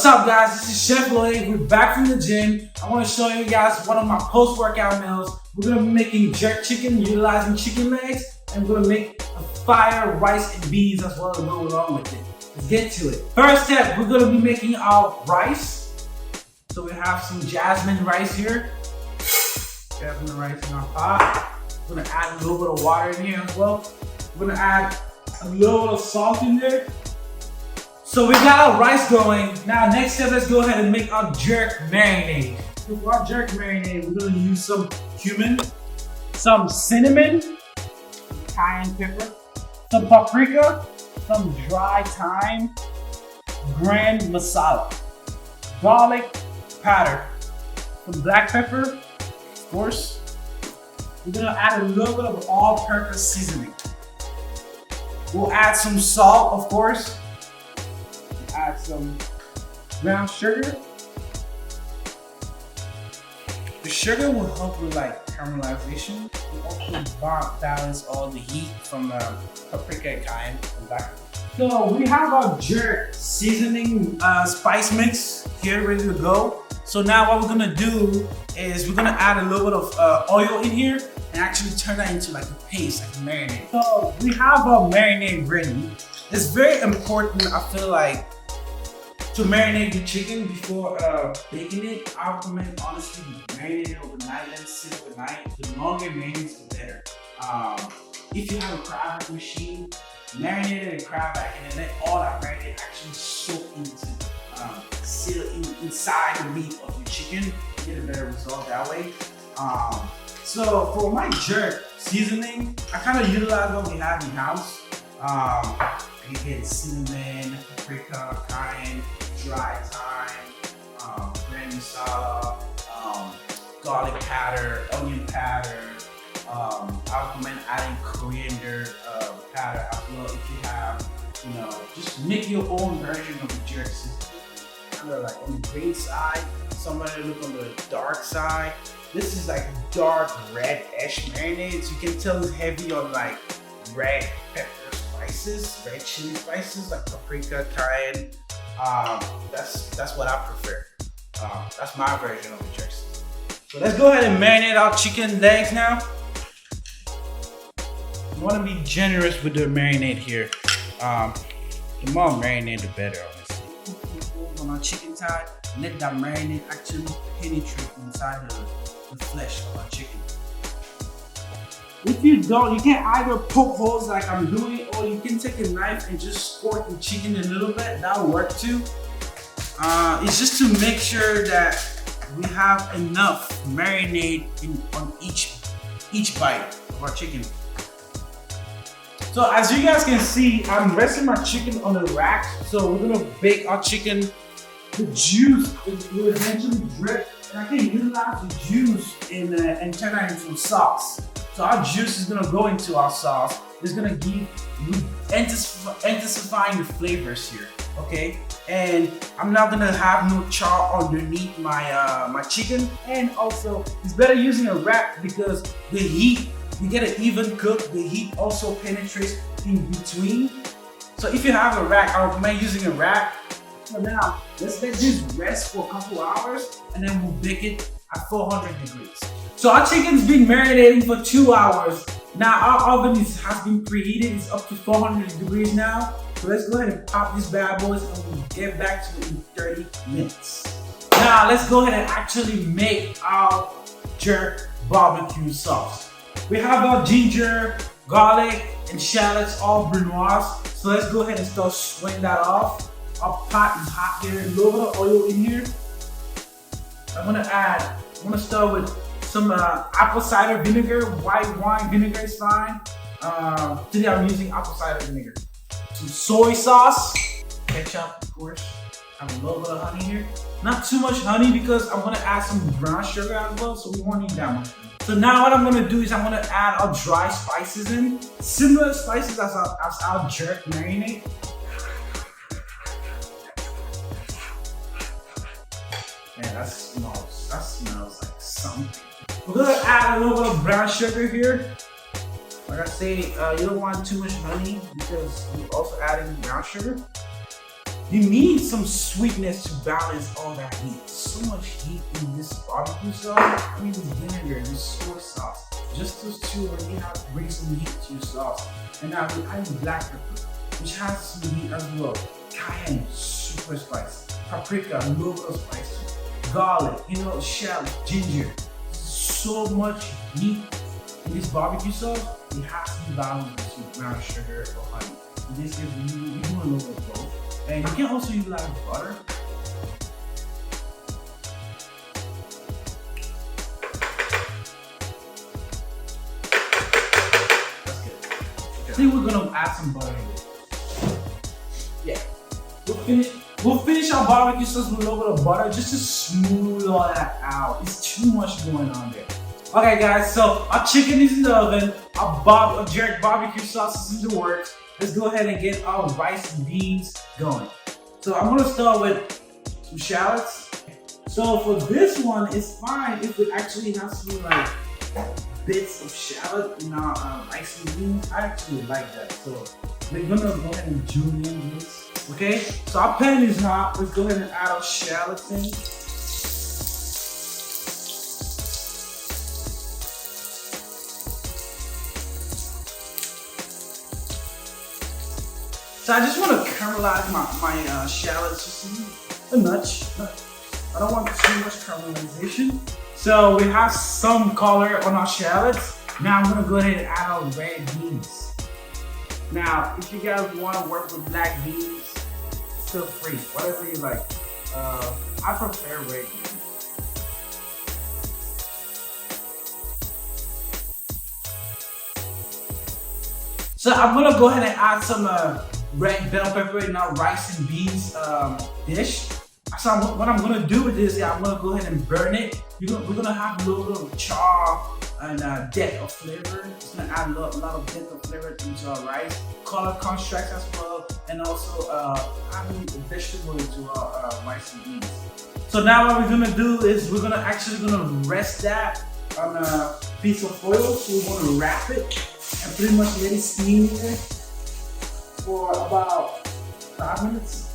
What's up guys, this is Chef Loic. We're back from the gym. I want to show you guys one of my post-workout meals. We're going to be making jerk chicken utilizing chicken legs, and we're going to make a fire rice and beans as well to go along with it. Let's get to it. First step, we're going to be making our rice. So we have some jasmine rice here. Jasmine rice in our pot. We're going to add a little bit of water in here as well. We're going to add a little bit of salt in there. So we got our rice going. Now next step, let's go ahead and make our jerk marinade. For our jerk marinade, we're gonna use some cumin, some cinnamon, cayenne pepper, some paprika, some dry thyme, grand masala, garlic powder, some black pepper, of course. We're gonna add a little bit of all-purpose seasoning. We'll add some salt, of course. Add some brown sugar. The sugar will help with like caramelization. It also balance all the heat from paprika and cayenne and black. So we have our jerk seasoning spice mix here ready to go. So now what we're gonna do is we're gonna add a little bit of oil in here and actually turn that into like a paste, like a marinade. So we have our marinade ready. It's very important, I feel like, to marinate the chicken before baking it. I recommend honestly marinate it overnight, let it sit overnight. The longer it marinates, the better. If you have a crab machine, marinate it in crab back and then let all that marinade actually soak into, seal inside the meat of your chicken. You get a better result that way. So for my jerk seasoning, I kind of utilize what we have in house. You get cinnamon, paprika, cayenne, dry thyme, grand masala, garlic powder, onion powder. I recommend adding coriander powder as well if you have, just make your own version of the jerk seasoning. Kind of like on the green side, somebody look on the dark side. This is like dark red-ish marinade, so you can tell it's heavy on like red pepper spices, red chili spices like paprika, cayenne. That's what I prefer. That's my version of the jerk seasoning. So let's go ahead and marinate our chicken legs now. You want to be generous with the marinade here. The more marinade, the better, honestly. On our chicken thigh, let that marinade actually penetrate inside the flesh of our chicken. If you don't, you can either poke holes like I'm doing, or you can take a knife and just squirt the chicken a little bit. That'll work too. It's just to make sure that we have enough marinade on each bite of our chicken. So as you guys can see, I'm resting my chicken on the rack. So we're gonna bake our chicken. The juice will eventually drip, and I can utilize the juice and turn that into sauce. So our juice is gonna go into our sauce. It's gonna give intensifying the flavors here, okay? And I'm not gonna have no char underneath my my chicken. And also, it's better using a rack because the heat, you get an even cook. The heat also penetrates in between. So if you have a rack, I recommend using a rack. So now, let's let this rest for a couple hours, and then we'll bake it at 400 degrees. So our chicken's been marinating for 2 hours. Now our oven has been preheated. It's up to 400 degrees now. So let's go ahead and pop these bad boys, and we'll get back to it in 30 minutes. Now let's go ahead and actually make our jerk barbecue sauce. We have our ginger, garlic, and shallots all brunoise. So let's go ahead and start swing that off. Our pot is hot here. A little bit of oil in here. I'm gonna start with some apple cider vinegar. White wine vinegar is fine. Today I'm using apple cider vinegar. Some soy sauce, ketchup, of course. Have a little bit of honey here. Not too much honey because I'm gonna add some brown sugar as well, so we won't need that much. So now what I'm gonna do is I'm gonna add our dry spices in. Similar spices as our jerk marinade. Man, that smells like something. We're gonna add a little bit of brown sugar here. Like I say, you don't want too much honey because you're also adding brown sugar. You need some sweetness to balance all that heat. So much heat in this barbecue sauce. I mean, this vinegar, this soy sauce. Just those two already have to bring some heat to your sauce. And now we're adding black pepper, which has some heat as well. Cayenne, super spicy. Paprika, a little bit of spicy. Garlic, shallot, ginger. So much heat in this barbecue sauce. It has to be balanced with brown sugar or honey. In this case, you want a little bit of both. And you can also utilize butter. That's good. Okay. I think we're gonna add some butter in it. Yeah. We'll finish our barbecue sauce with a little bit of butter just to smooth all that out. It's too much going on there. Okay guys, so our chicken is in the oven, our jerk barbecue sauce is in the works. Let's go ahead and get our rice and beans going. So I'm gonna start with some shallots. So for this one, it's fine if we actually have some like bits of shallot in our rice and beans. I actually like that. So we're gonna go ahead and julienne this. Okay, so our pan is hot. Let's go ahead and add our shallots in. So I just want to caramelize my shallots just a notch. I don't want too much caramelization. So we have some color on our shallots. Now I'm gonna go ahead and add our red beans. Now, if you guys want to work with black beans, feel free, whatever you like. I prefer red beans. So I'm gonna go ahead and add some red bell pepper in our rice and beans dish. So what I'm gonna do with this, I'm gonna go ahead and burn it. We're gonna have a little bit of char and depth of flavor. It's gonna add a lot of depth of flavor into our rice. Color contrast as well, and also adding vegetable into our rice and beans. So now what we're gonna do is we're gonna rest that on a piece of foil. So we wanna wrap it and pretty much let it steam here for about 5 minutes.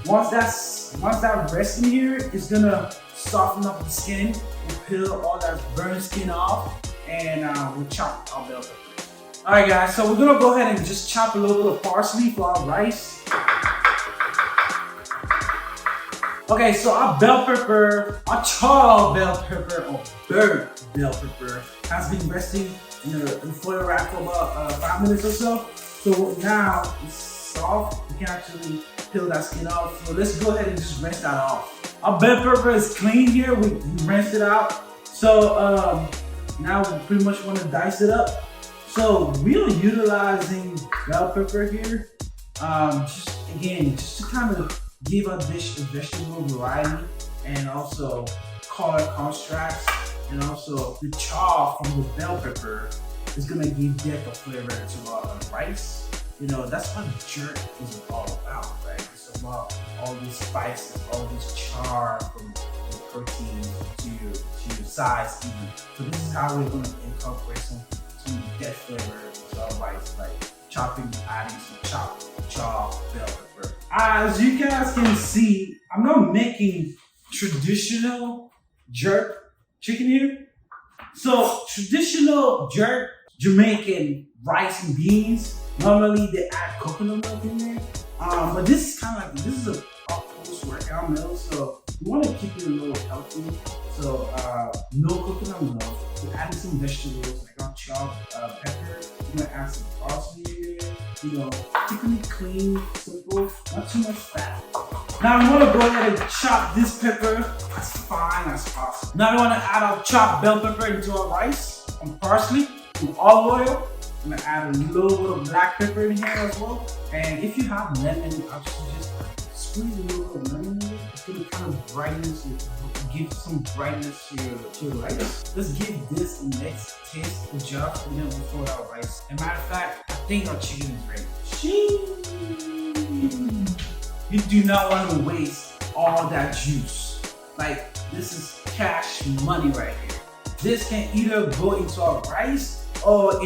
Once that rests in here, it's gonna soften up the skin. We'll peel all that burnt skin off, and we'll chop our bell pepper. All right, guys. So we're gonna go ahead and just chop a little bit of parsley for our rice. Okay, so our bell pepper, our charred bell pepper or burnt bell pepper has been resting in the foil wrap for about 5 minutes or so. So now it's soft. We can actually peel that skin off. So let's go ahead and just rinse that off. Our bell pepper is clean here. We rinsed it out. So now we pretty much want to dice it up. So we are utilizing bell pepper here. Just to kind of give our dish a vegetable variety and also color contrast, and also the char from the bell pepper is gonna give depth of flavor to our rice. That's what jerk is all about, right? It's about all these spices, all this char from the protein to your size even. So this is how we're gonna incorporate some depth flavor to our rice, like adding some chopped bell pepper. As you guys can see, I'm not making traditional jerk chicken here. So traditional jerk Jamaican rice and beans, normally they add coconut milk in there. But this is a post-workout meal, so we want to keep it a little healthy. So no coconut milk. We're adding some vegetables like our chopped pepper. We're gonna add some parsley in there. Keeping it clean, simple, not too much fat. Now I'm gonna go ahead and chop this pepper as fine as possible. Now I want to add our chopped bell pepper into our rice, some parsley, some olive oil. I'm gonna add a little bit of black pepper in here as well. And if you have lemon, I'll just squeeze a little bit of lemon in it. It's gonna kind of give some brightness to your rice. Let's give this the next taste adjust, and then we'll throw out rice. As a matter of fact, I think our chicken is ready. You do not want to waste all that juice. Like, this is cash money right here. This can either go into our rice or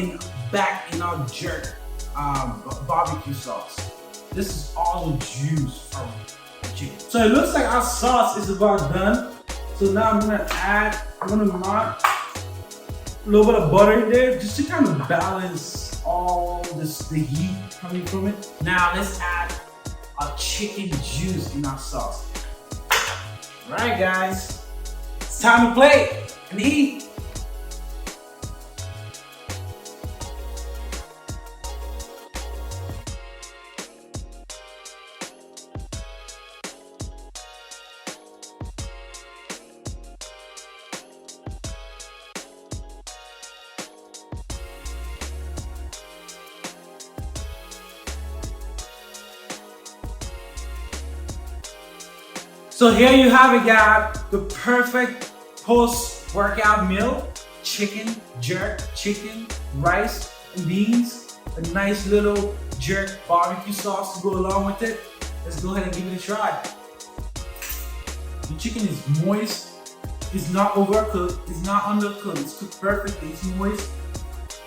back in our jerk barbecue sauce. This is all the juice from the chicken. So it looks like our sauce is about done. So now I'm gonna mark a little bit of butter in there just to kind of balance all the heat coming from it. Now let's add our chicken juice in our sauce. All right, guys, it's time to play and eat. So here you have it, guys, the perfect post-workout meal. Chicken, jerk, chicken, rice, and beans. A nice little jerk barbecue sauce to go along with it. Let's go ahead and give it a try. The chicken is moist. It's not overcooked. It's not undercooked. It's cooked perfectly. It's moist.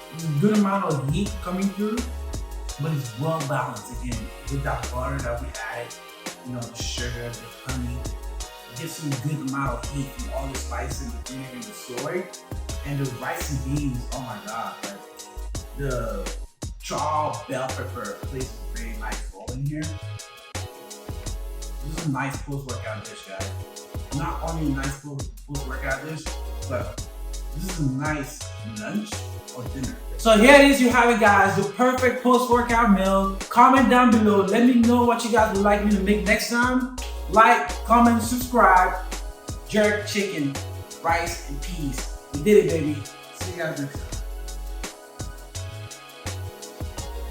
There's a good amount of heat coming through, but it's well balanced again with that butter that we added. You know, the sugar, the honey. It gets some good amount of heat from all the spices and the vinegar and the soy. And the rice and beans, oh my god. Like, the charred bell pepper plays a very nice role in here. This is a nice post-workout dish, guys. Not only a nice post-workout dish, but this is a nice lunch or dinner. So here it is, you have it, guys, the perfect post-workout meal. Comment down below, let me know what you guys would like me to make next time. Like, comment, subscribe. Jerk chicken, rice, and peas. We did it, baby. See you guys next time.